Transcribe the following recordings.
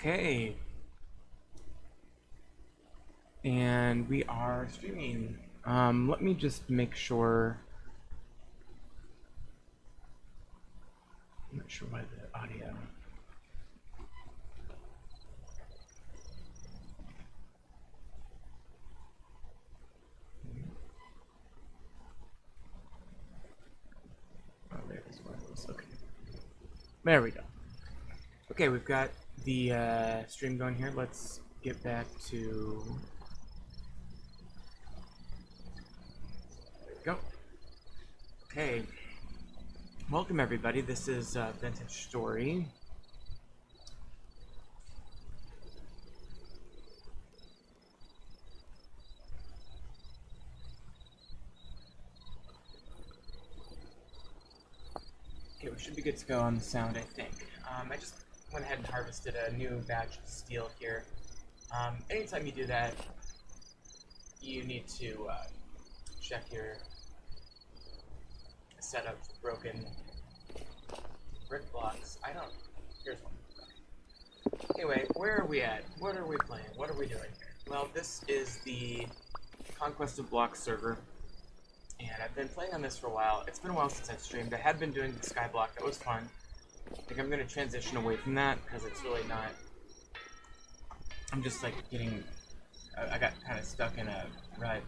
Okay, and we are streaming. Let me just make sure. I'm not sure why the audio. Oh, there's one of those. Okay, there we go. Okay, we've got the stream going here. Let's get back to. There we go. Okay, welcome everybody. This is Vintage Story. Okay, we should be good to go on the sound, I think. I just went ahead and harvested a new batch of steel here. Anytime you do that, you need to check your setup for broken brick blocks. Here's one. Anyway, where are we at? What are we playing? What are we doing here? Well, this is the Conquest of Blocks server, and I've been playing on this for a while. It's been a while since I've streamed. I had been doing the Skyblock. That was fun. I think I'm going to transition away from that because it's really not... I'm just like getting... I got kind of stuck in a rut,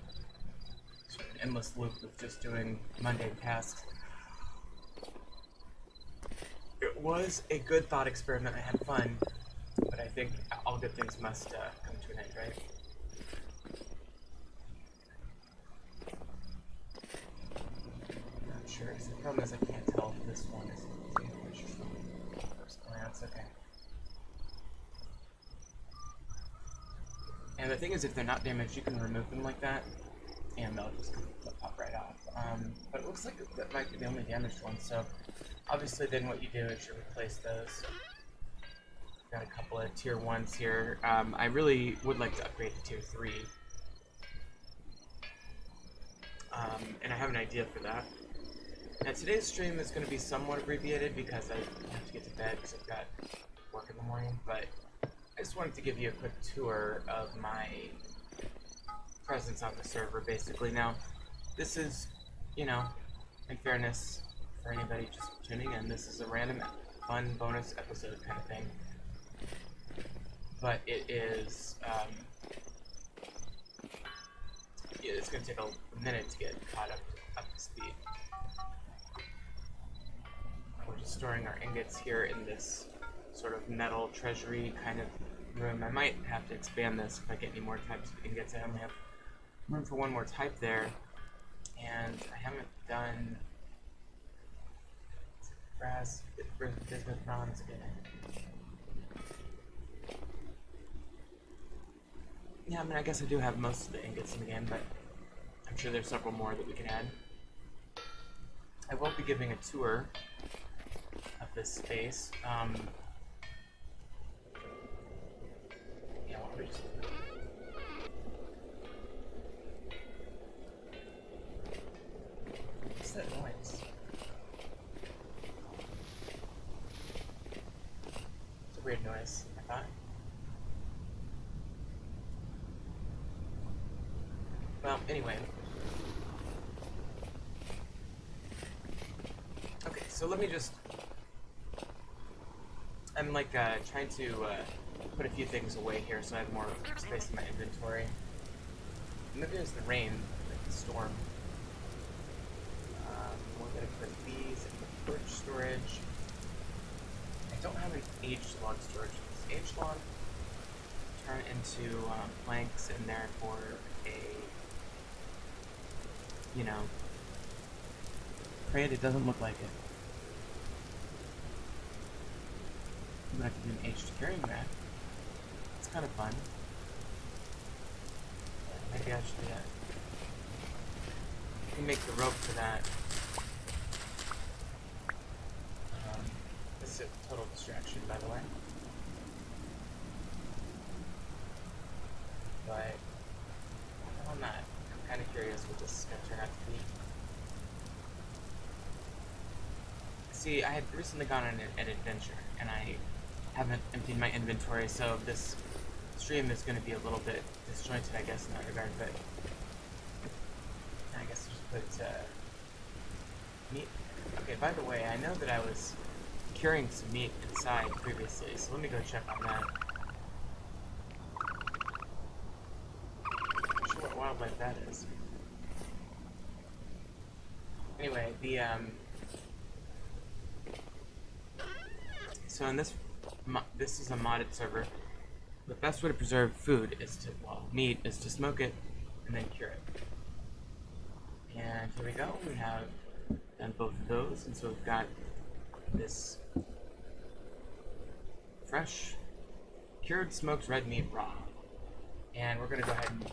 sort of endless loop of just doing mundane tasks. It was a good thought experiment. I had fun, but I think all good things must come to an end, right? Not sure. The problem is I can't tell if this one is damaged from first glance. Okay. And the thing is, if they're not damaged, you can remove them like that, and they'll just pop right off. But it looks like that might be the only damaged one, so obviously then what you do is you replace those. Got a couple of tier 1s here. I really would like to upgrade to tier 3. And I have an idea for that. Now today's stream is going to be somewhat abbreviated because I have to get to bed because I've got work in the morning, but I just wanted to give you a quick tour of my presence on the server, basically. Now, this is, in fairness, for anybody just tuning in, this is a random, fun bonus episode kind of thing. But it is, it's going to take a minute to get caught up to speed. We're just storing our ingots here in this sort of metal treasury kind of room. I might have to expand this if I get any more types of ingots. I only have room for one more type there, and I haven't done brass, bismuth, bronze again. Yeah, I mean, I guess I do have most of the ingots in the game, but I'm sure there's several more that we can add. I will be giving a tour of this space. Yeah, what we just... What's that noise? It's a weird noise, I thought. Well, anyway. Okay, so let me just... I'm like trying to put a few things away here so I have more space in my inventory. Maybe there's the rain, like the storm. We're gonna put these in the birch storage. I don't have an aged log storage. This aged log turn into planks in there for a, Afraid it doesn't look like it. I'm gonna have to do an aged carrying mat. It's kind of fun. Maybe I should do that. You can make the rope for that. This is a total distraction, by the way. But on that, I'm kind of curious what this is going to turn out to be. See, I had recently gone on an adventure, and I haven't emptied my inventory, so this stream is going to be a little bit disjointed, I guess, in that regard, but I guess I'll just put meat. Okay, by the way, I know that I was curing some meat inside previously, so let me go check on that. Not sure what wildlife that is. Anyway, so in this is a modded server. The best way to preserve food is to, well, meat is to smoke it and then cure it. And here we go. We have done both of those, and so we've got this fresh, cured smoked red meat raw. And we're going to go ahead and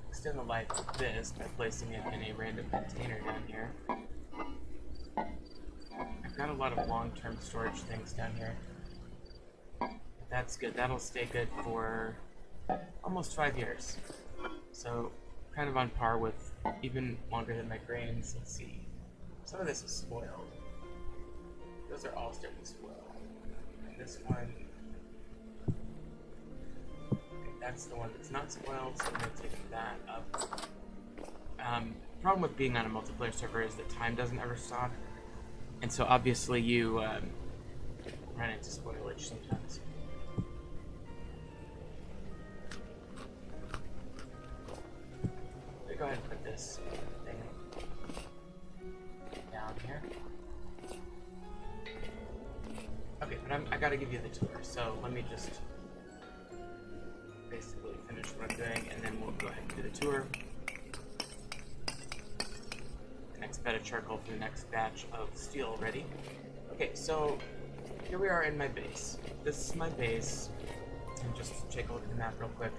extend the life of this by placing it in a random container down here. I've got a lot of long-term storage things down here. That's good. That'll stay good for almost 5 years. So, kind of on par with even longer than my grains. Let's see. Some of this is spoiled. Those are all starting to spoil. And this one, okay, that's the one that's not spoiled, so I'm going to take that up. Problem with being on a multiplayer server is that time doesn't ever stop. And so obviously you run into spoilage sometimes. Let me go ahead and put this thing down here. Okay, but I gotta give you the tour, so let me just basically finish what I'm doing, and then we'll go ahead and do the tour. The next bed of charcoal for the next batch of steel ready. Okay, so here we are in my base. This is my base, and just take a look at the map real quick.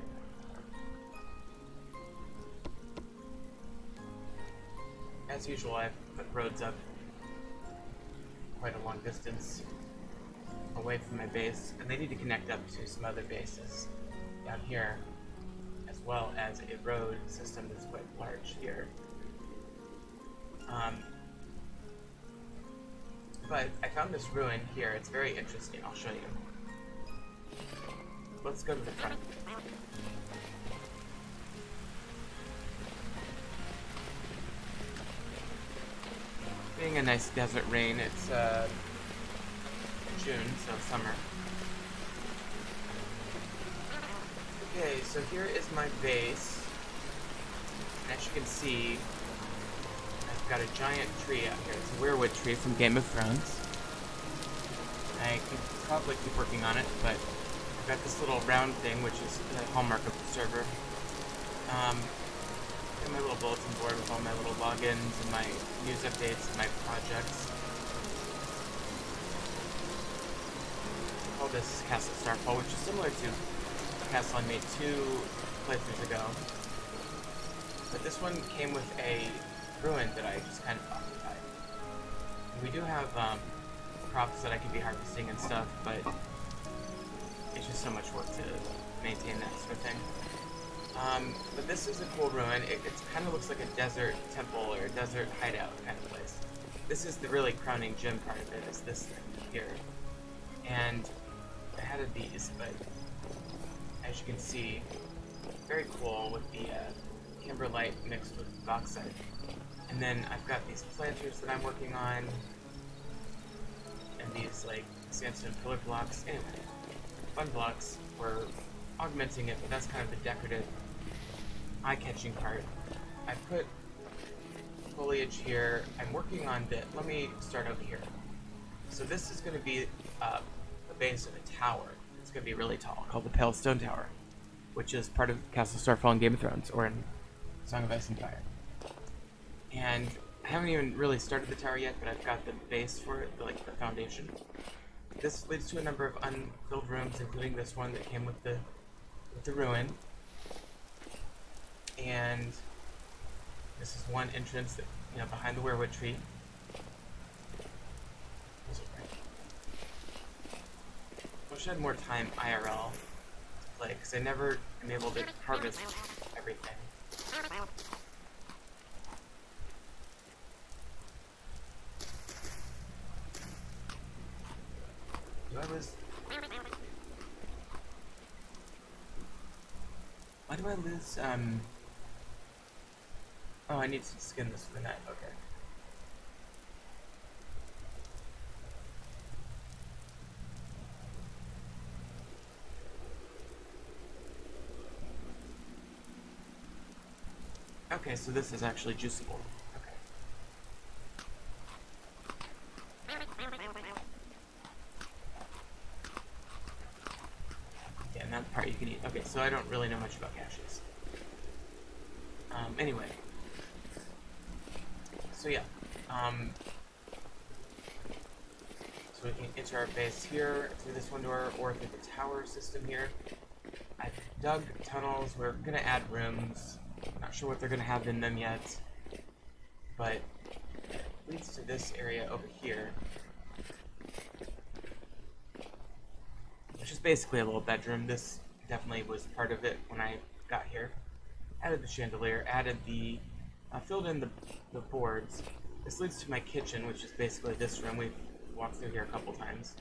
As usual, I've put roads up quite a long distance away from my base, and they need to connect up to some other bases down here, as well as a road system that's quite large here. But I found this ruin here. It's very interesting. I'll show you. Let's go to the front. Being a nice desert rain, it's June, so summer. Okay, so here is my base. And as you can see, I've got a giant tree out here. It's a weirwood tree from Game of Thrones. I could probably keep working on it, but I've got this little round thing, which is the hallmark of the server. Got my little bulletin board with all my little logins and my news updates and my projects. I call this Castle Starfall, which is similar to a castle I made 2 playthroughs ago. But this one came with a ruin that I just kind of occupied. And we do have crops that I can be harvesting and stuff, but it's just so much work to maintain that sort of thing. But this is a cool ruin. It kind of looks like a desert temple or a desert hideout kind of place. This is the really crowning gem part of it, is this thing here. And I had of these, but as you can see, very cool with the kimberlite mixed with bauxite. And then I've got these planters that I'm working on, and these like sandstone pillar blocks. Anyway, fun blocks. We're augmenting it, but that's kind of the decorative, eye-catching part. I put foliage here. I'm working on the. Let me start over here. So this is going to be the base of a tower. It's going to be really tall, called the Pale Stone Tower, which is part of Castle Starfall in Game of Thrones, or in Song of Ice and Fire. And I haven't even really started the tower yet, but I've got the base for it, like the foundation. This leads to a number of unfilled rooms, including this one that came with the ruin. And this is one entrance that, you know, behind the weirwood tree. I wish I had more time IRL to play, because I never am able to harvest everything. I was Why do I lose, oh, I need to skin this for the night, okay. Okay, so this is actually juiceable. Okay. Yeah, and that part you can eat. Okay, so I don't really know much about cashews. Anyway. So yeah. So we can enter our base here through this one door or through the tower system here. I've dug tunnels. We're gonna add rooms. Not sure what they're gonna have in them yet, but it leads to this area over here, which is basically a little bedroom. This definitely was part of it when I got here. Added the chandelier, added the, filled in the boards. This leads to my kitchen, which is basically this room. We've walked through here a couple times.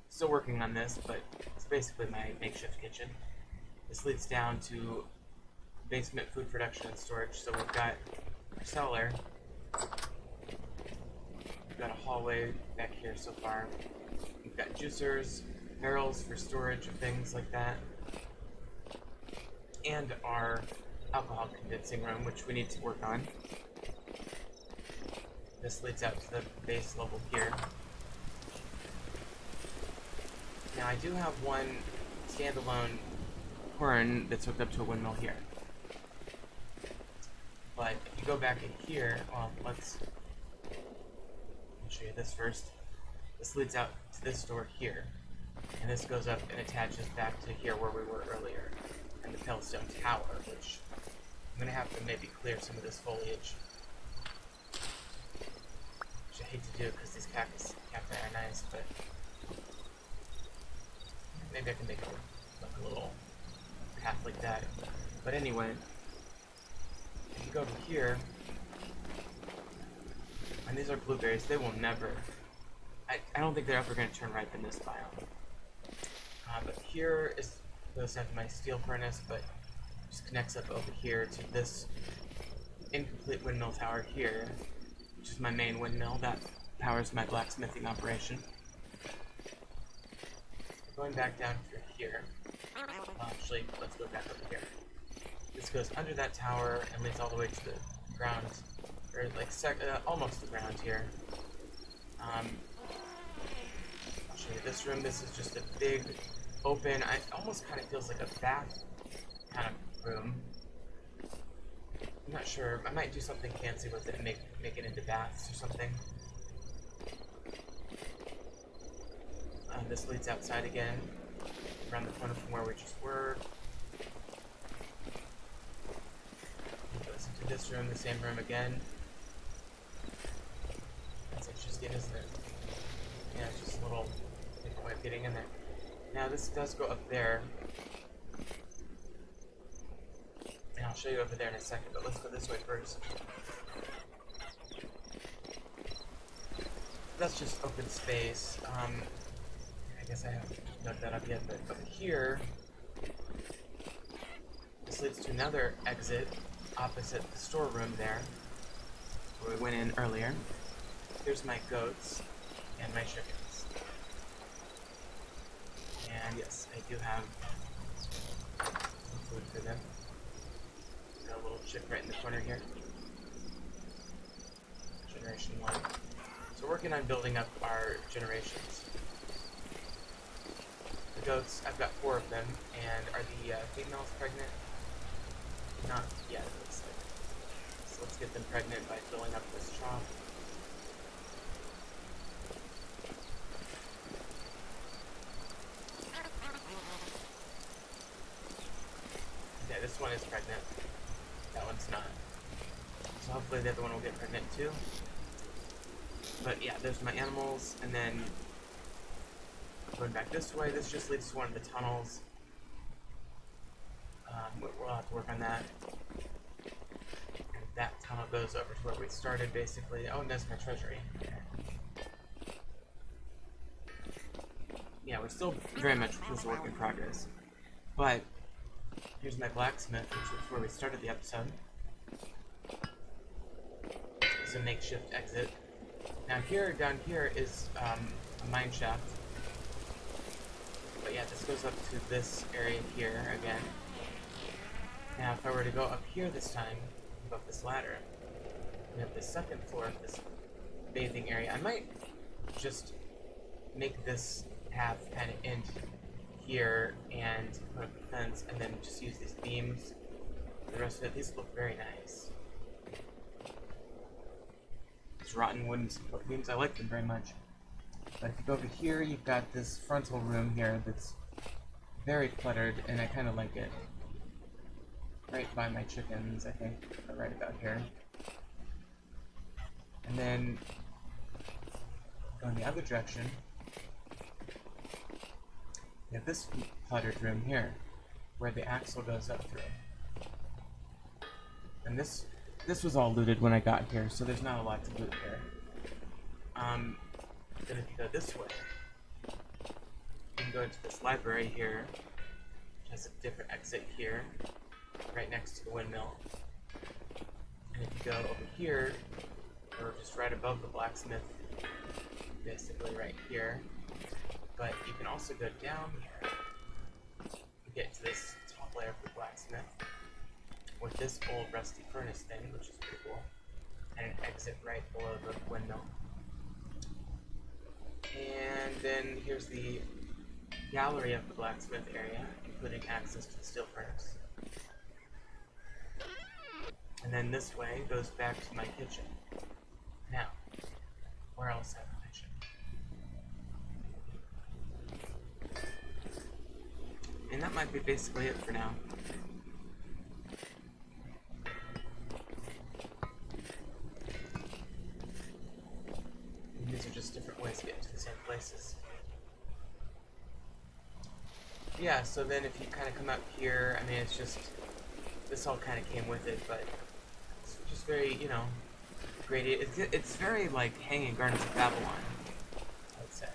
Still working on this, but it's basically my makeshift kitchen. This leads down to basement food production and storage. So we've got our cellar. We've got a hallway back here so far. We've got juicers, barrels for storage of things like that. And our alcohol condensing room, which we need to work on. This leads out to the base level here. Now I do have one standalone horn that's hooked up to a windmill here. But if you go back in here, well, I'll show you this first. This leads out to this door here. And this goes up and attaches back to here where we were earlier. And the Pillstone Tower, which I'm going to have to maybe clear some of this foliage. Which I hate to do because these cacti are nice, but maybe I can make it like a little path like that. But anyway, if you go to here, and these are blueberries, they will never, I don't think they're ever going to turn ripe in this biome. But here is goes down to my steel furnace, but just connects up over here to this incomplete windmill tower here, which is my main windmill that powers my blacksmithing operation. Going back down through here, actually, let's go back over here. This goes under that tower and leads all the way to the ground, or like almost the ground here. I'll show you this room. This is just a big, open, it almost kind of feels like a bath kind of room. I'm not sure. I might do something fancy with it and make it into baths or something. This leads outside again, around the corner from where we just were. It goes into this room, the same room again. That's interesting, isn't it? Yeah, it's just a little different way of getting in there. Now this does go up there. And I'll show you over there in a second, but let's go this way first. That's just open space. I guess I haven't dug that up yet, but over here, this leads to another exit opposite the storeroom there, where we went in earlier. Here's my goats and my chickens. And yes, I do have some food for them. Got a little chick right in the corner here. Generation 1. So we're working on building up our generations. The goats, I've got 4 of them, and are the females pregnant? Not yet, it looks like. So let's get them pregnant by filling up this trough. Okay, this one is pregnant. That one's not. So hopefully the other one will get pregnant too. But yeah, there's my animals, and then going back this way, this just leads to one of the tunnels. We'll have to work on that. And that tunnel goes over to where we started, basically. Oh, and that's my treasury. Okay. Yeah, we're still very much a work in progress. But Here's my blacksmith, which was where we started the episode. It's a makeshift exit. Now down here is a mine shaft. But yeah, this goes up to this area here again. Now if I were to go up here this time, go up this ladder, we have the second floor of this bathing area. I might just make this path kind of end here and put up a fence and then just use these beams for the rest of it. These look very nice. These rotten wooden support beams, I like them very much. But if you go over here, you've got this frontal room here that's very cluttered, and I kind of like it. Right by my chickens, I think, right about here. And then, going the other direction, you have this cluttered room here, where the axle goes up through. And this was all looted when I got here, so there's not a lot to loot here. Then if you go this way, you can go into this library here, which has a different exit here, right next to the windmill. And if you go over here, or just right above the blacksmith, basically right here, but you can also go down here to get to this top layer of the blacksmith with this old rusty furnace thing, which is pretty cool, and an exit right below the windmill. And then here's the gallery of the blacksmith area, including access to the steel furnace. And then this way goes back to my kitchen. Now, where else have I mentioned? And that might be basically it for now. And these are just different ways to get to the same places. Yeah, so then if you kind of come out here, I mean, it's just, this all kind of came with it, but it's just very, you know, gradient. It's very like Hanging Gardens of Babylon, I would say.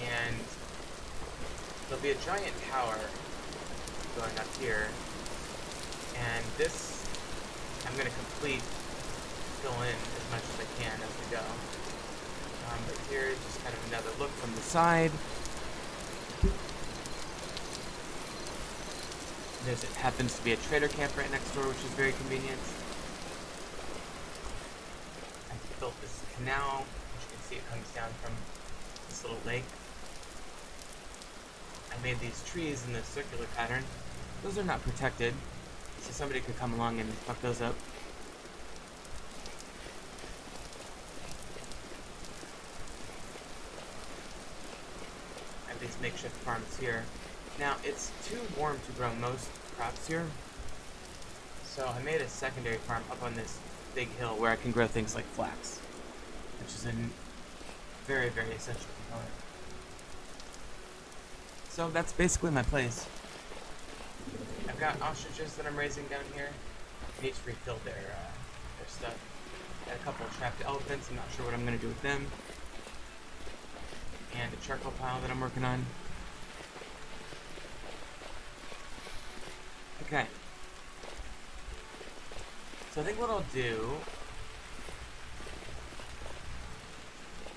And there'll be a giant tower going up here, and this I'm going to fill in as much as I can as we go. But here's just kind of another look from the side. It happens to be a trader camp right next door, which is very convenient. I built this canal, which you can see it comes down from this little lake. I made these trees in this circular pattern. Those are not protected, so somebody could come along and fuck those up. I have these makeshift farms here. Now, it's too warm to grow most crops here, so I made a secondary farm up on this big hill where I can grow things like flax, which is a very, very essential component. So that's basically my place. I've got ostriches that I'm raising down here. I need to refill their stuff. Got a couple of trapped elephants. I'm not sure what I'm going to do with them. And a charcoal pile that I'm working on. Okay. So I think what I'll do...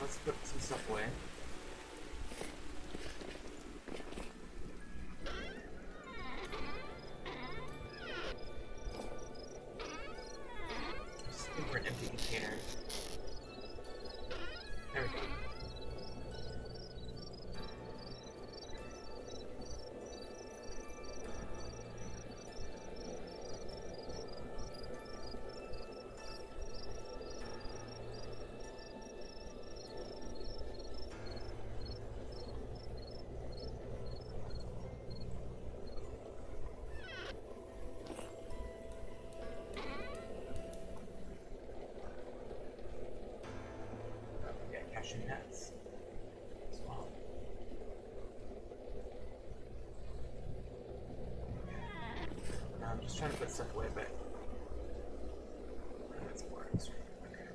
Let's put some stuff away. Just looking for an empty container. There we go. Nets as well. Now I'm just trying to put stuff away, but that's more extra. Okay.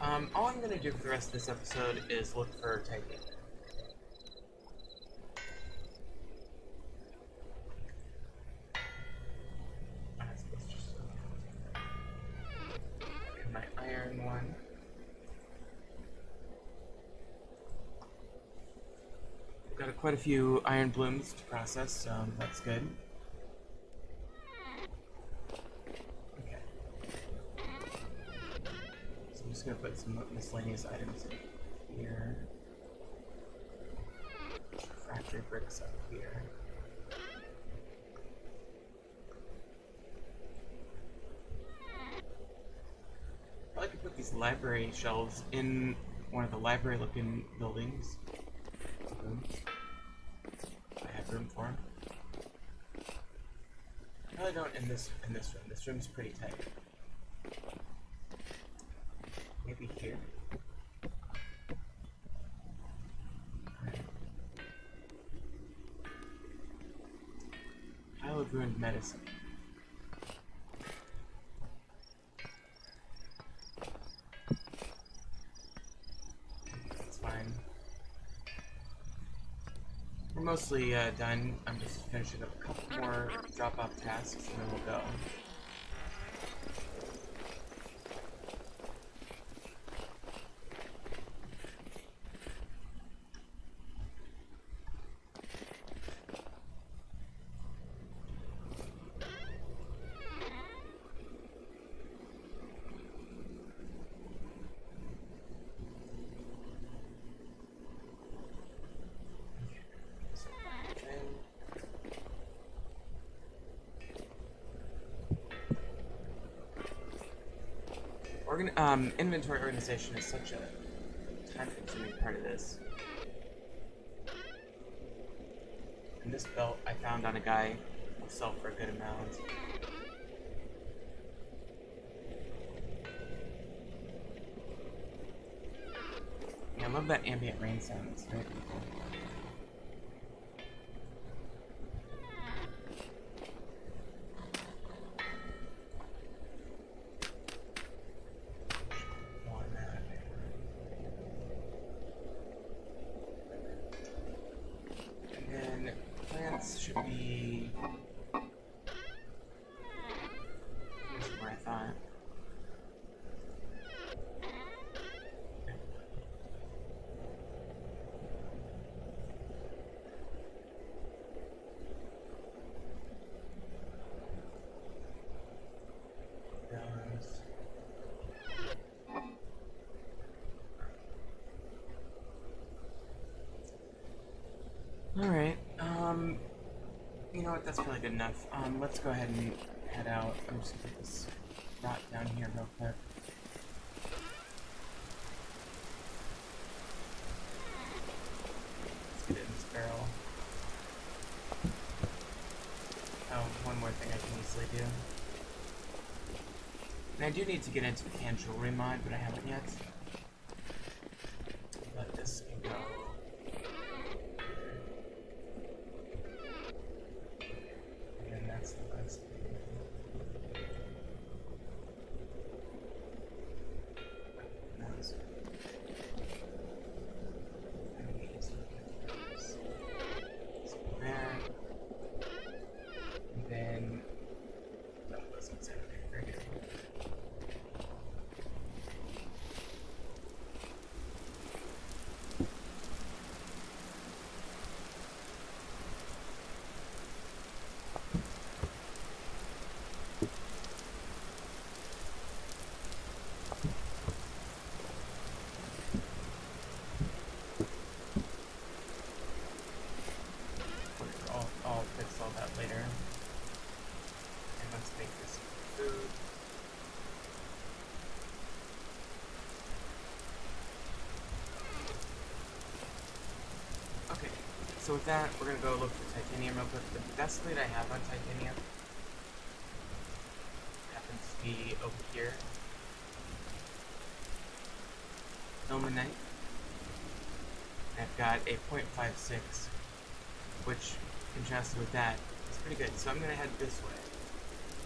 All I'm gonna do for the rest of this episode is look for titanium. My iron one. Got quite a few iron blooms to process, so that's good. Okay. So I'm just gonna put some miscellaneous items in here. Factory bricks up here. I like to put these library shelves in one of the library-looking buildings. I have room for them. I probably don't in this room. This room's pretty tight. Maybe here. Pile of ruined medicine. That's fine. We're mostly done. I'm just finishing up a couple more drop-off tasks and then we'll go. Inventory organization is such a time-consuming part of this. And this belt I found on a guy will sell for a good amount. Yeah, I love that ambient rain sound. It's very cool. Should be here's where I thought. All right. You know what? That's probably good enough. Let's go ahead and head out. I'm just gonna put this rot down here real quick. Let's get it in this barrel. Oh, one more thing I can easily do. And I do need to get into the canned jewelry mod, but I haven't yet. Let this go. I'll fix all that later. And let's make this food. Okay, so with that, we're gonna go look for titanium real quick. The best lead I have on titanium happens to be over here. Ilmenite. I've got a 0.56, which contrasted with that is pretty good. So I'm gonna head this way.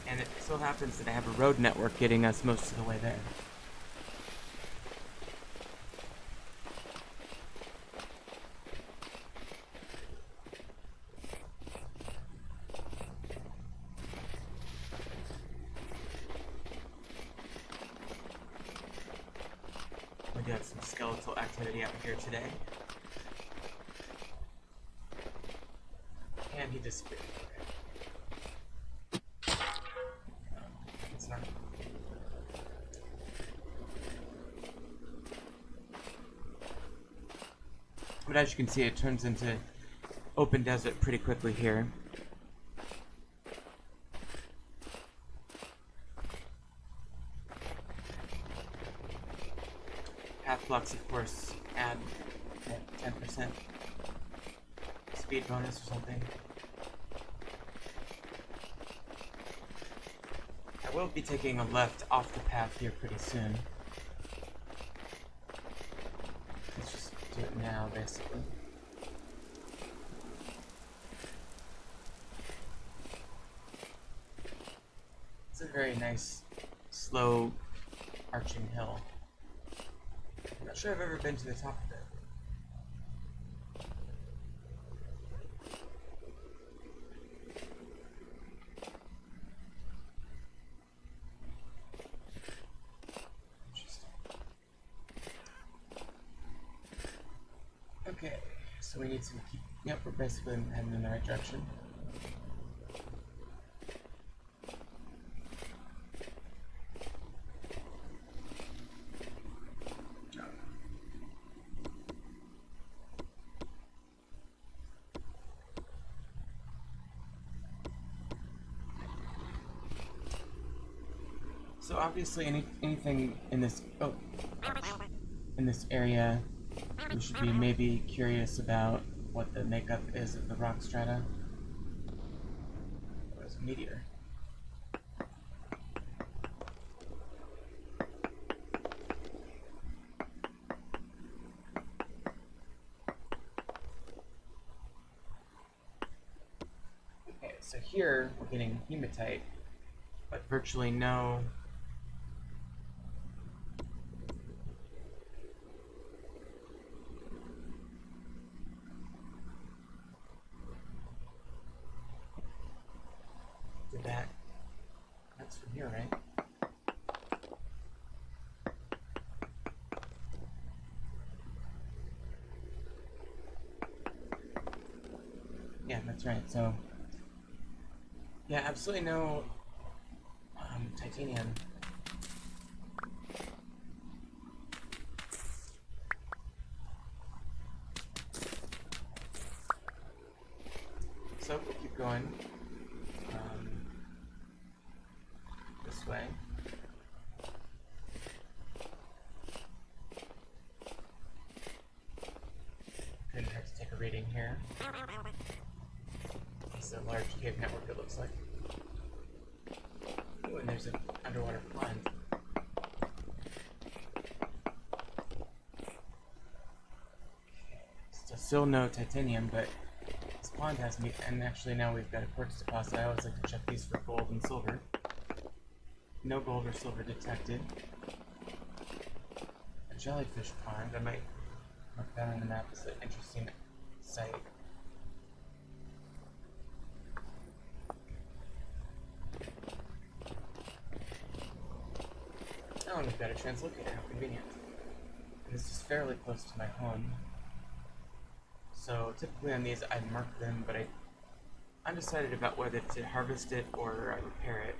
And it so happens that I have a road network getting us most of the way there. We do have some skeletal activity out here today. And he disappeared. Okay. It's not. But as you can see, it turns into open desert pretty quickly here. Path blocks, of course, add 10% speed bonus or something. I will be taking a left off the path here pretty soon. Let's just do it now, basically. It's a very nice, slow, arching hill. I'm not sure I've ever been to the top of it. Interesting. Okay, so we need to keep. Yep, we're basically heading in the right direction. So obviously, anything in this in this area, we should be maybe curious about what the makeup is of the rock strata. Oh, there's a meteor. Okay, so here we're getting hematite, but virtually no. That's from here, right? Yeah, that's right. So, yeah, absolutely no titanium. So we'll keep going this way. Couldn't hurt to take a reading here. It's a large cave network, it looks like. Oh, and there's an underwater pond. Still no titanium, but this pond has meat, and actually now we've got a quartz deposit. I always like to check these for gold and silver. No gold or silver detected. A jellyfish pond. I might mark that on the map as an interesting site. Oh, and we've got a translocator. How convenient. And this is fairly close to my home. So typically on these I'd mark them, but I'm undecided about whether to harvest it or repair it.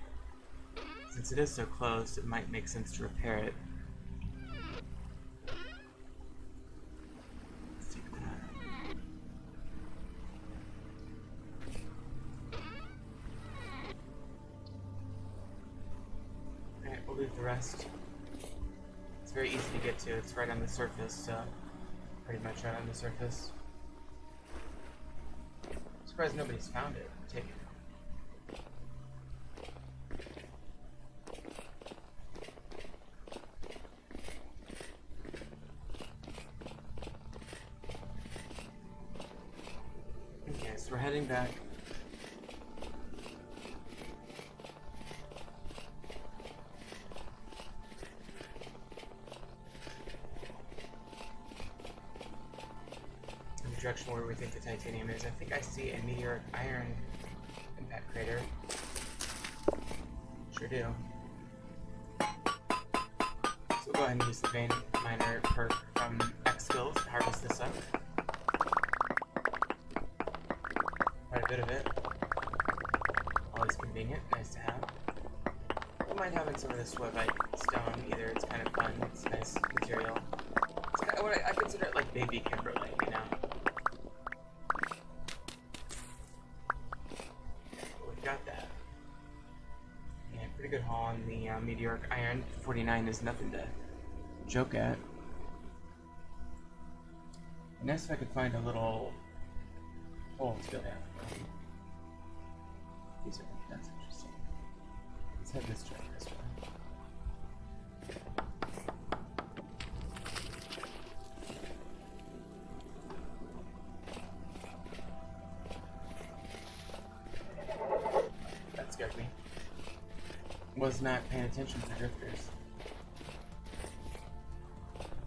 Since it is so close, it might make sense to repair it. Let's take that. Alright, we'll leave the rest. It's very easy to get to. It's right on the surface, so pretty much right on the surface. Surprised nobody's found it. Take it. Okay, so we're heading back. Direction where we think the titanium is. I think I see a meteoric iron impact crater. Sure do. So go ahead and use the vein miner perk from X skills to harvest this up. Quite a bit of it. Always convenient, nice to have. Don't mind having some of this Swiftite stone either. It's kind of fun. It's nice material. It's kind of what I consider it like baby Kimberly, you know. We've got that. Yeah, pretty good haul on the meteoric iron. 49 is nothing to joke at. Nice if I could find a little hole to go down. That's interesting. Let's head this track this way. That scared me. Was not paying attention to drifters.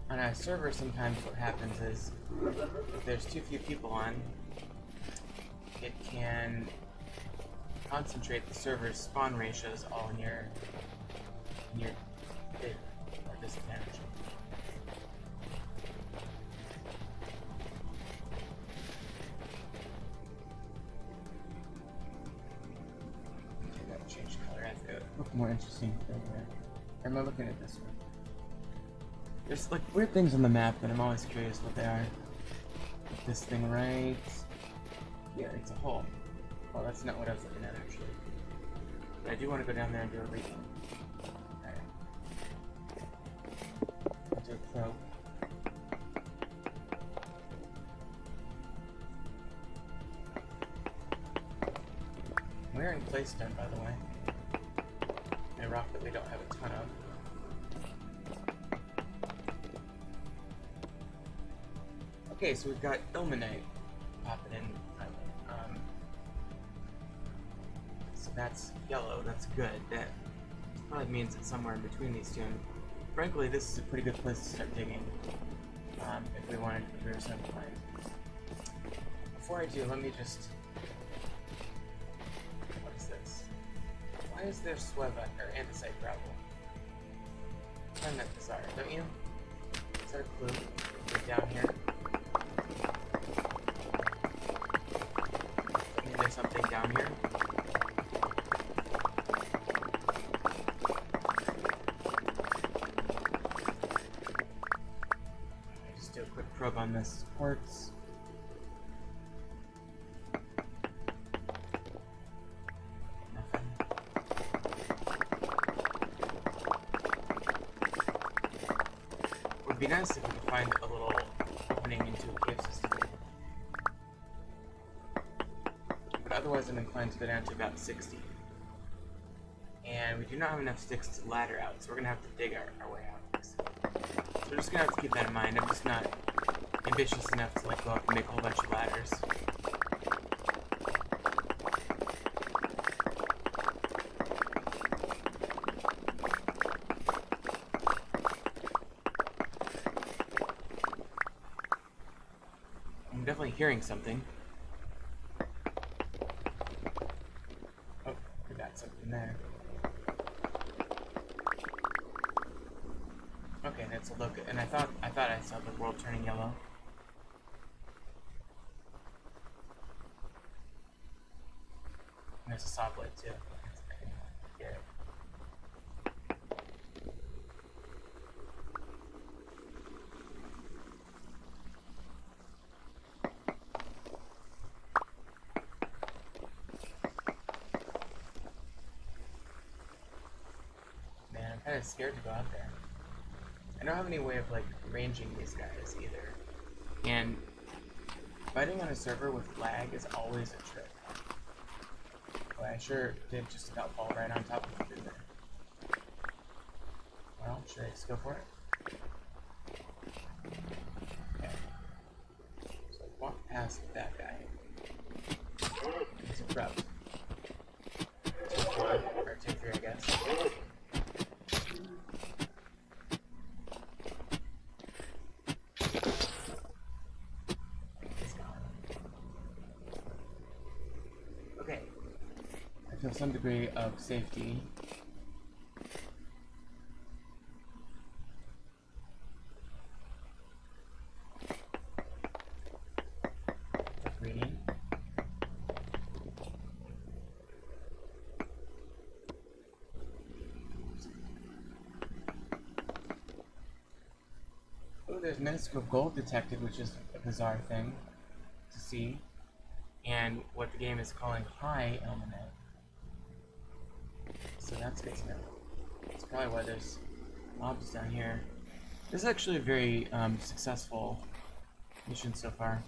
On a server, sometimes what happens is if there's too few people on, it can concentrate the server's spawn ratios all in your favor or disadvantage. Okay, that'll change color. I feel it look more interesting over there. Or am I looking at this one? There's like weird things on the map that I'm always curious what they are. Like this thing right here, it's a hole. Oh, that's not what I was looking at actually. But I do want to go down there and do a reading. Alright. I'll do a probe. We're in Claystone, by the way. A rock that we don't have a ton of. Okay, so we've got Ilmenite popping in. So that's yellow, that's good. That probably means it's somewhere in between these two. And frankly, this is a pretty good place to start digging if we wanted to prove something. Before I do, let me just... What is this? Why is there Sweva or andesite gravel? I find that bizarre, don't you? Is that a clue? Get down here. There's something down here. Just do a quick probe on this quartz. Nothing. Would be nice if we could find a little opening into a cave system. Otherwise, I'm inclined to go down to about 60. And we do not have enough sticks to ladder out, so we're going to have to dig our way out. So we're just going to have to keep that in mind. I'm just not ambitious enough to like go up and make a whole bunch of ladders. I'm definitely hearing something. Something there. Okay, that's a look. And I thought I saw the world turning yellow. And there's a saw blade too. I can hear it. I'm kind of scared to go out there. I don't have any way of like ranging these guys either. And fighting on a server with lag is always a trick. Well, I sure did just about fall right on top of it there. Well, should I just go for it? Okay. So walk past that guy. He's a prep. 2-4, or 2-3 I guess. Some degree of safety. Oh, there's Minuscope Gold detected, which is a bizarre thing to see. And what the game is calling high ilmenite. So that's good to know. That's probably why there's mobs down here. This is actually a very successful mission so far.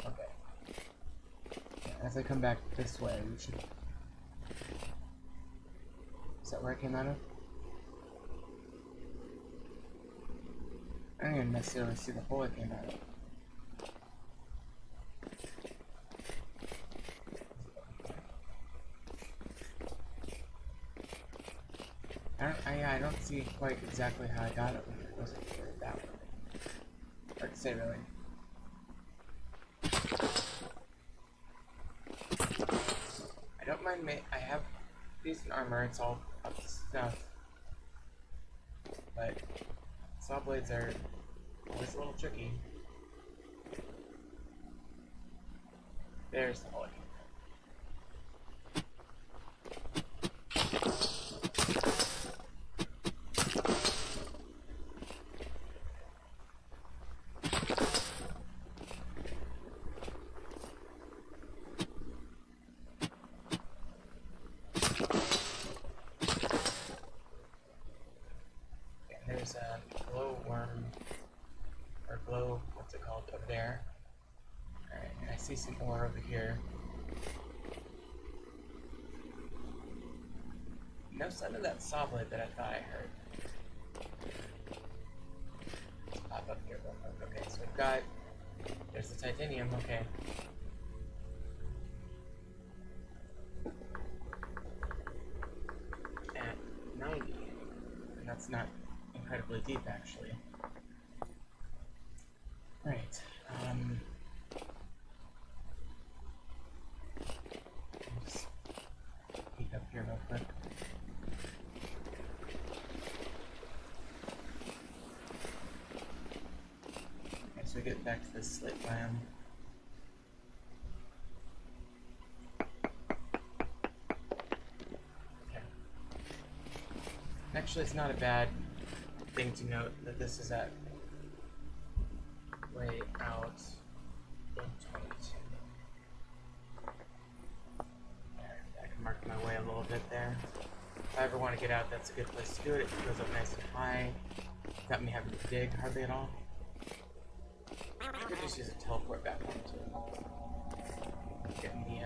Okay. As I come back this way, we should... Is that where I came out of? I don't even necessarily see the hole I came out of. I don't see quite exactly how I got it when it wasn't that way. Hard to say, really. I don't mind I have decent armor, it's all up to snuff. But saw blades are always a little tricky. There's the hole. There's a glowworm, or glow, what's it called, over there. Alright, and I see some ore over here. No sign of that saw blade that I thought I heard. Let's pop up here real quick. Okay, so we've got, there's the titanium, okay. At 90, and that's not incredibly deep, actually. Right. Just peek up here real quick. Okay, so we get back to this slate biome. Okay. Actually, it's not a bad thing to note that this is at way out 122. I can mark my way a little bit there. If I ever want to get out, that's a good place to do it. It goes up nice and high. Got me having to dig hardly at all. I could just use a teleport back onto it. Getting the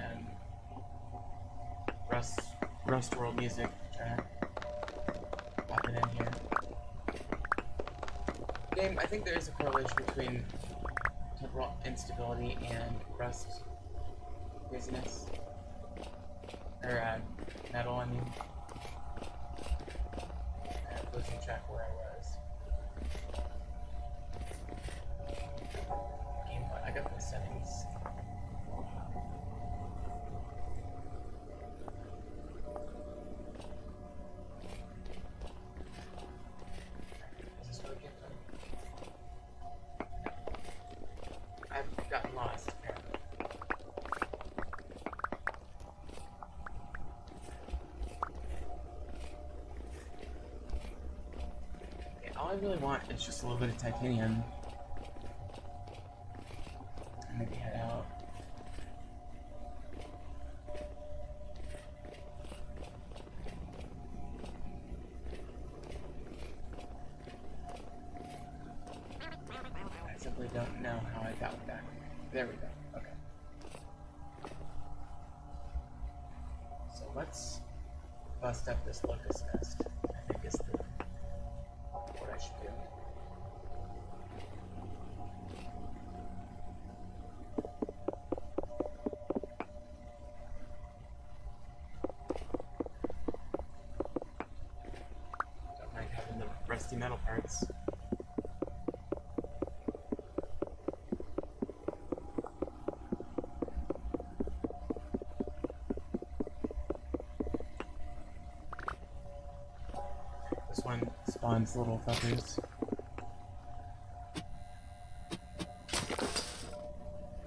Rust World music track. Pop it in here. Game, I think there is a correlation between temporal instability and rust craziness. Or metal, I mean. I'm losing track where I was. Game, I got the settings. Is this where we get from? I've gotten lost, apparently. Okay, all I really want is just a little bit of titanium. And maybe head out. I simply don't know how I got back. There we go. Okay. So let's bust up this locust nest. I think is what I should do. Don't mind having the rusty metal parts. This one spawns little fuckers.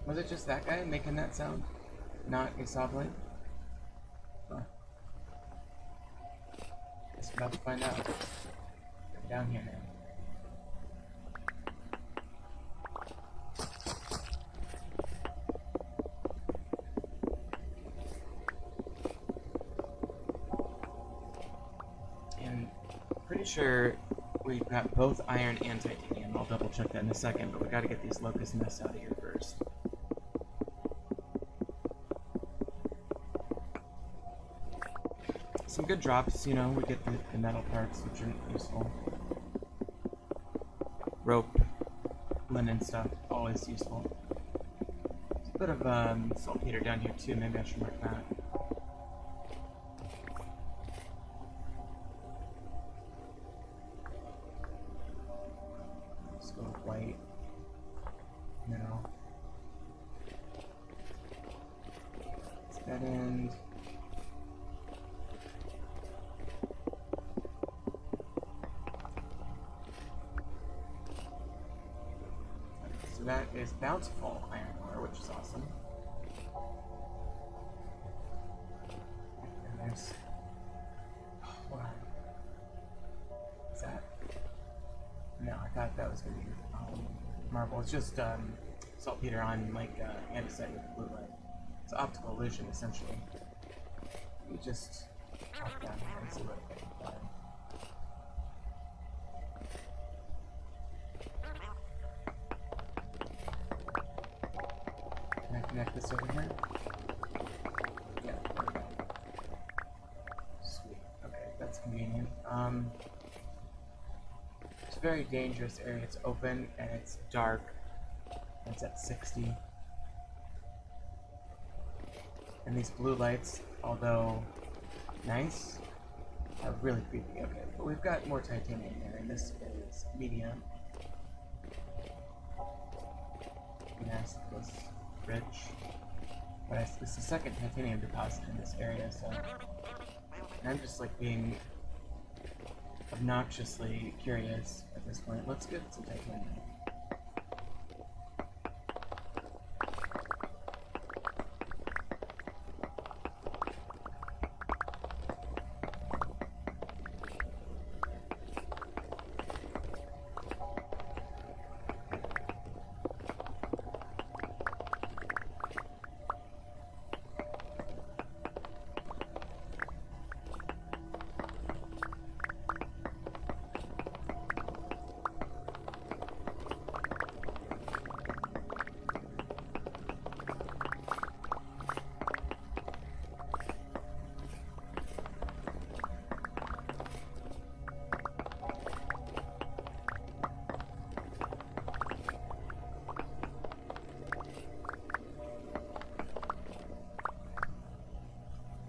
Was it just that guy making that sound? Not a saw blade? Huh. Guess we're about to find out. Get down here now. sure we've got both iron and titanium. I'll double check that in a second, but we gotta get these locust nests out of here first. Some good drops, you know, we get the metal parts, which are useful. Rope, linen stuff, always useful. There's a bit of saltpeter down here too, maybe I should mark that. Let's go with white. No. Dead end. So that is bountiful iron ore, which is awesome. And there's what is that? No, I thought that was gonna be marble. It's just saltpeter on like andesite with blue light. It's optical illusion essentially. You just chop down here and see what it can find. Can I connect this over here? Yeah, there we go. Sweet. Okay, that's convenient. It's a very dangerous area. It's open and it's dark. It's at 60. And these blue lights, although nice, are really creepy. Okay, but we've got more titanium here, and this is medium. Yes, this rich. But it's the second titanium deposit in this area, so. And I'm just like being obnoxiously curious at this point. Let's get some titanium.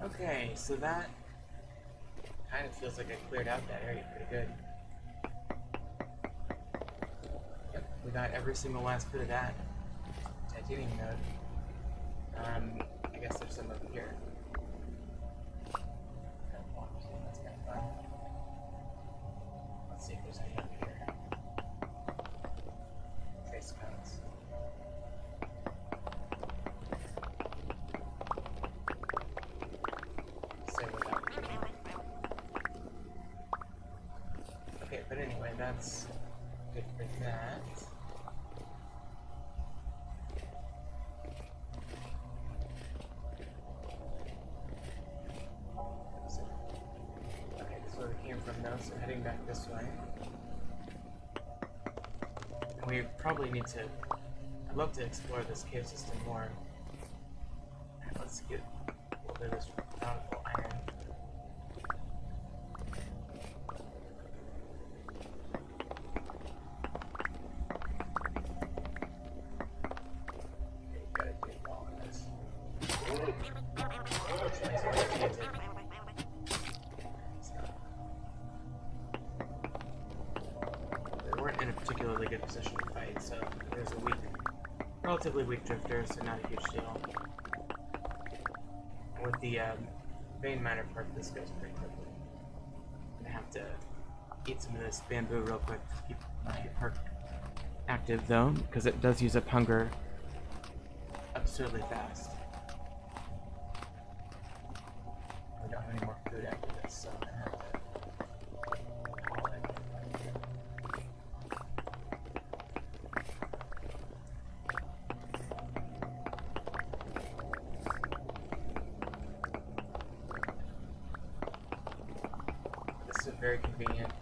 Okay, so that kind of feels like I cleared out that area pretty good. Yep, we got every single last bit of that titanium node. I guess there's some over here. That's kind of fun. Let's see if there's any over here. Trace codes. Okay, but anyway, that's good for that. Okay, this is where we came from now, so heading back this way. And we probably need to, I'd love to explore this cave system more. Let's get a little bit of this bountiful iron. In a particularly good position to fight, so there's a relatively weak drifter, so not a huge deal. With the vein miner part, this goes pretty quickly. I'm gonna have to eat some of this bamboo real quick to keep my perk active though, because it does use up hunger absurdly fast. I don't have any more food after this, so I'm gonna have to call it. This is very convenient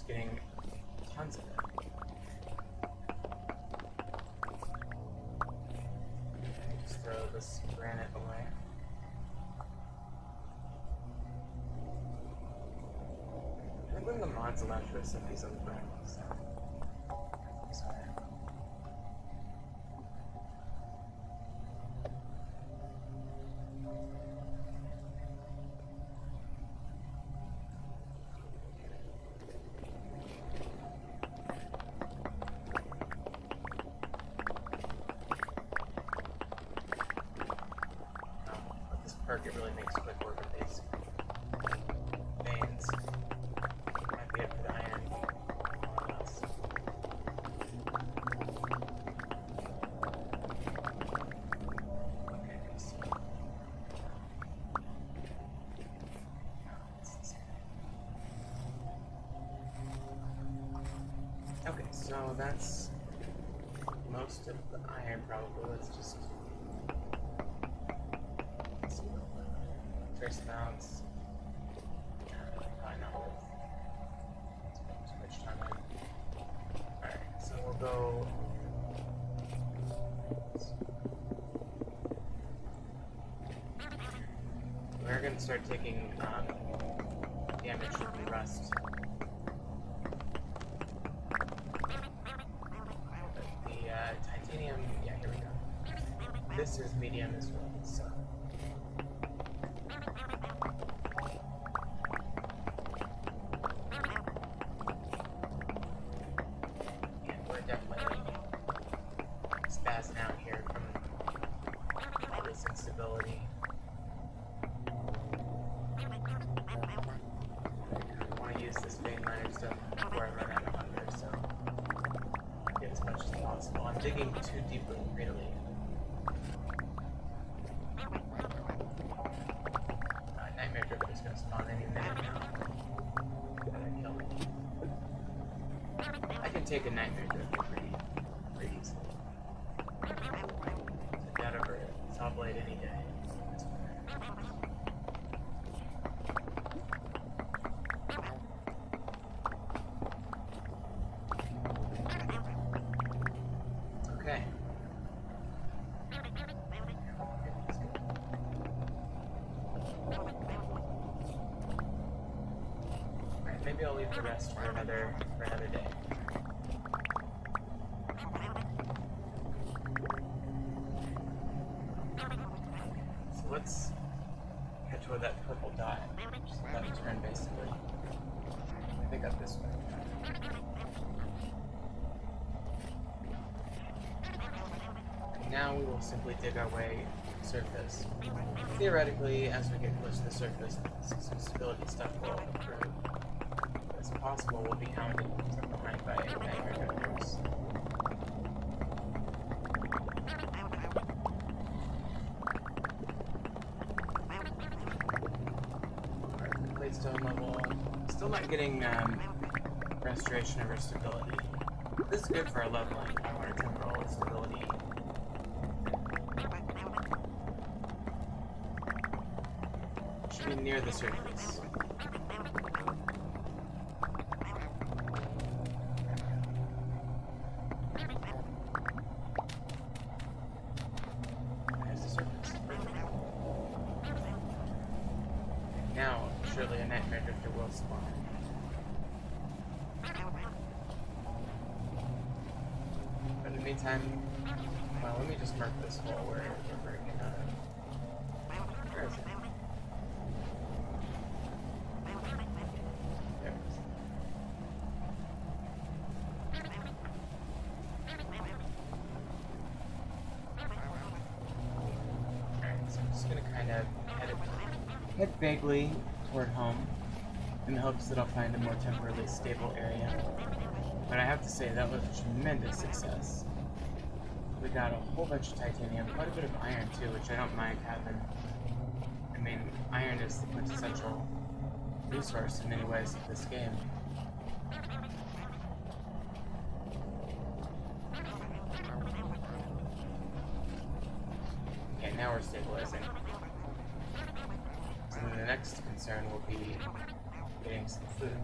getting tons of it. Okay, just throw this granite away. I think one of the mods allows you to set these on the ground. So. Sorry. It really makes quick work of these veins. Might be it for the iron. Okay, so. Okay, so that's most of the iron probably. Let's just trace amounts. Probably not worth too much time in. Alright, so we'll go. We're going to start taking damage from the rust. The titanium, yeah, here we go. This is medium as well, so. Definitely spazzing out here from all this instability. I want to use this vein miner stuff before I run out of hunger, so get as much as possible. I'm digging too deeply, really. Nightmare Drifter is going to spawn any minute now. Gotta kill it. I can take a Nightmare Drifter pretty easily. Take that over Saw Blade any day. Okay. Alright, maybe I'll leave the rest for another day. Let's head toward that purple dot. Just let me turn basically. I think up this way. And now we will simply dig our way to the surface. Theoretically, as we get close to the surface, some stability stuff will improve. It's possible we'll be hounded from behind by nightmare drifters. Stone level. Still not getting restoration of our stability. This is good for our leveling. I want our temporal stability. Should be near the surface. There's the surface. Now, surely a Nightmare Drifter will spawn. But in the meantime, well, let me just mark this hole where we're breaking out of. Where is it? There it is. Alright, so I'm just gonna kind of head vaguely toward home in the hopes that I'll find a more temporarily stable area. But I have to say, that was a tremendous success. We got a whole bunch of titanium, quite a bit of iron too, which I don't mind having. I mean, iron is the quintessential resource in many ways of this game. Okay, now we're stabilizing. So then the next concern will be getting some food.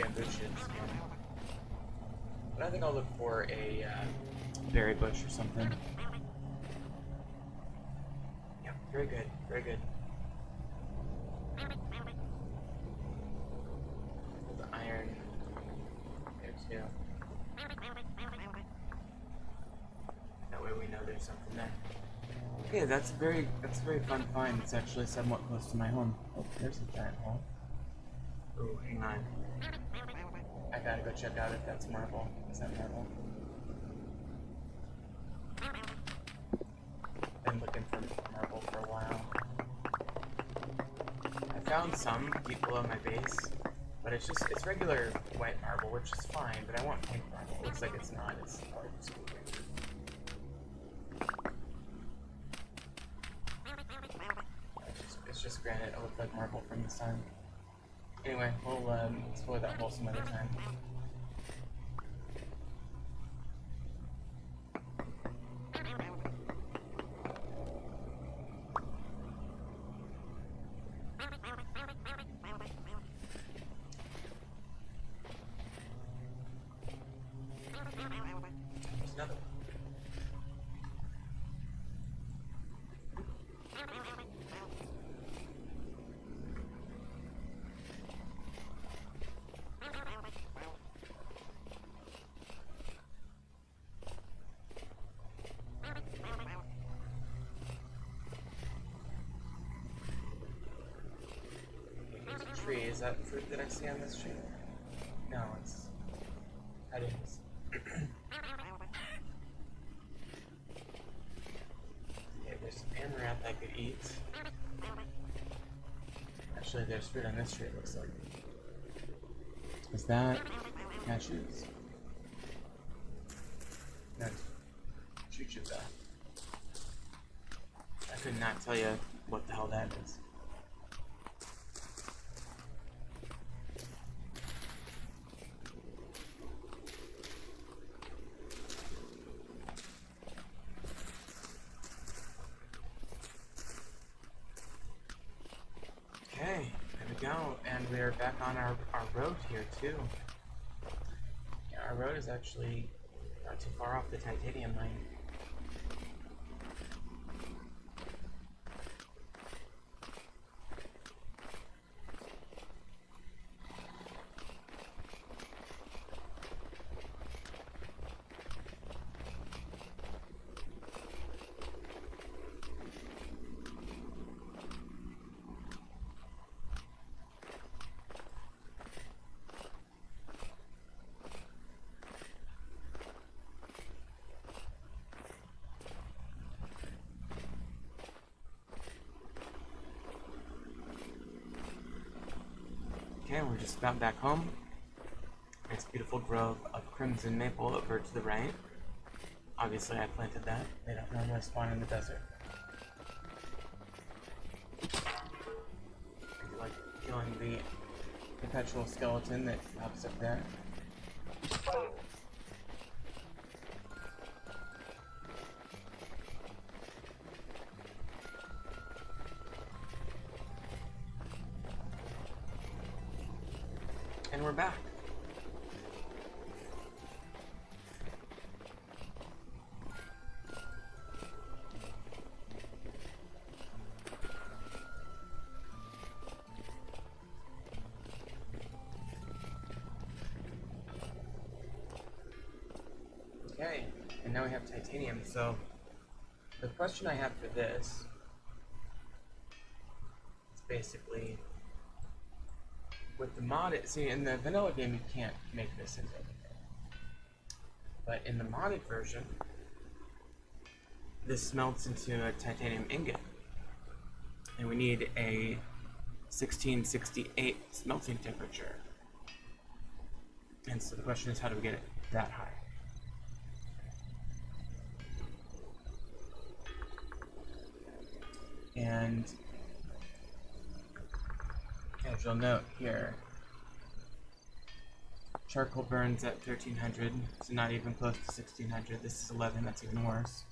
bamboo shoots here. But I think I'll look for a berry bush or something. Yeah, very good, very good. The iron there too. That way we know there's something there. Okay, that's a very fun find. It's actually somewhat close to my home. Oh, there's a giant hole. Ooh, hang on. I gotta go check out if that's marble. Is that marble? Been looking for marble for a while. I found some deep below my base, but it's regular white marble, which is fine, but I want pink marble. It looks like it's not. It's hard to see. It's just granite. It looks like marble from the sun. Anyway, we'll explore that hole some other time. There's another one. Tree. Is that fruit that I see on this tree? No, it's... That is. Okay, there's some amaranth I could eat. Actually, there's fruit on this tree, it looks like. Is that cashews? No, chuchuba. I could not tell you what the hell that is. Okay, there we go, and we are back on our road here too. Yeah, our road is actually not too far off the titanium mine. Okay, we're just about back home. Nice beautiful grove of crimson maple over to the right. Obviously I planted that. They don't normally spawn in the desert. I do like killing the perpetual skeleton that pops up there. And we're back. Okay, and now we have titanium. So the question I have for this is basically, with the modded, see, in the vanilla game you can't make this into anything. But in the modded version, this melts into a titanium ingot. And we need a 1668 smelting temperature. And so the question is, how do we get it that high? And as you'll note here, charcoal burns at 1300, so not even close to 1600. This is 11, that's even worse.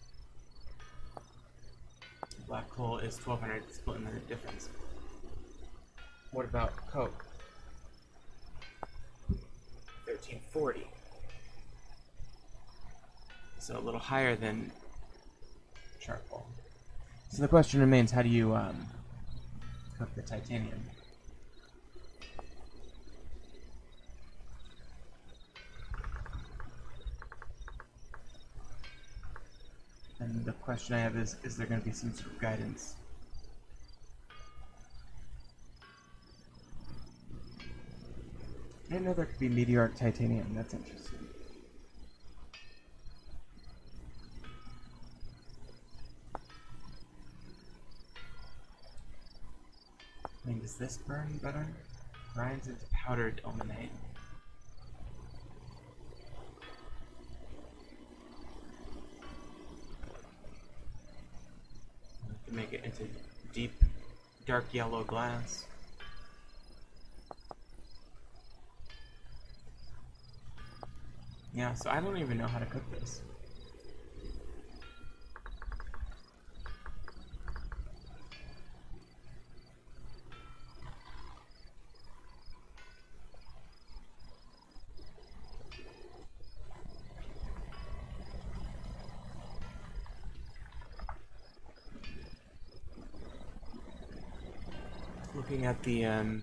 Black coal is 1200, splitting the difference. What about coke? 1440. So a little higher than charcoal. So the question remains, how do you cook the titanium? And the question I have is there going to be some sort of guidance? I didn't know there could be meteoric titanium. That's interesting. I mean, does this burn better? Grinds into powdered ilmenite. We can make it into deep, dark yellow glass. Yeah, so I don't even know how to cook this. Looking at the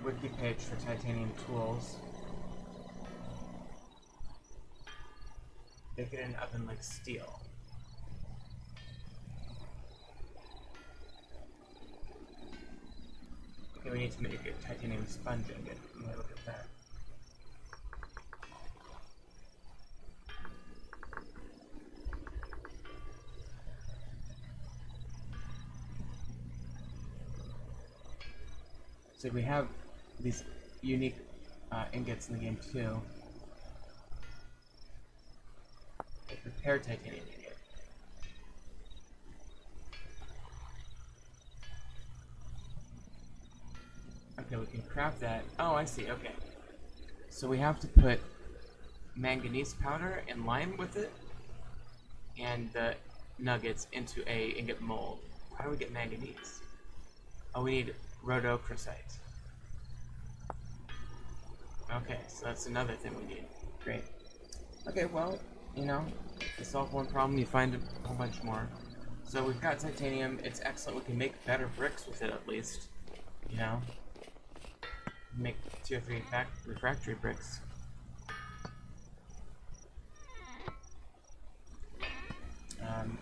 wiki page for titanium tools. Bake it in an oven like steel. Okay, we need to make a titanium sponge ingot. Let me look at that. So we have these unique ingots in the game too. A prepared titanium ingot. Okay, we can craft that. Oh, I see, okay. So we have to put manganese powder and lime with it, and the nuggets into a ingot mold. How do we get manganese? Oh, we need rhodochrosite. Okay, so that's another thing we need. Great. Okay, well, you know, to solve one problem, you find a whole bunch more. So we've got titanium. It's excellent. We can make better bricks with it, at least. You know? Make tier 3 refractory bricks.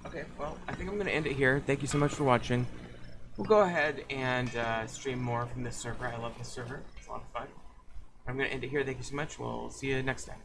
Okay, well, I think I'm going to end it here. Thank you so much for watching. We'll go ahead and stream more from this server. I love this server. It's a lot of fun. I'm going to end it here. Thank you so much. We'll see you next time.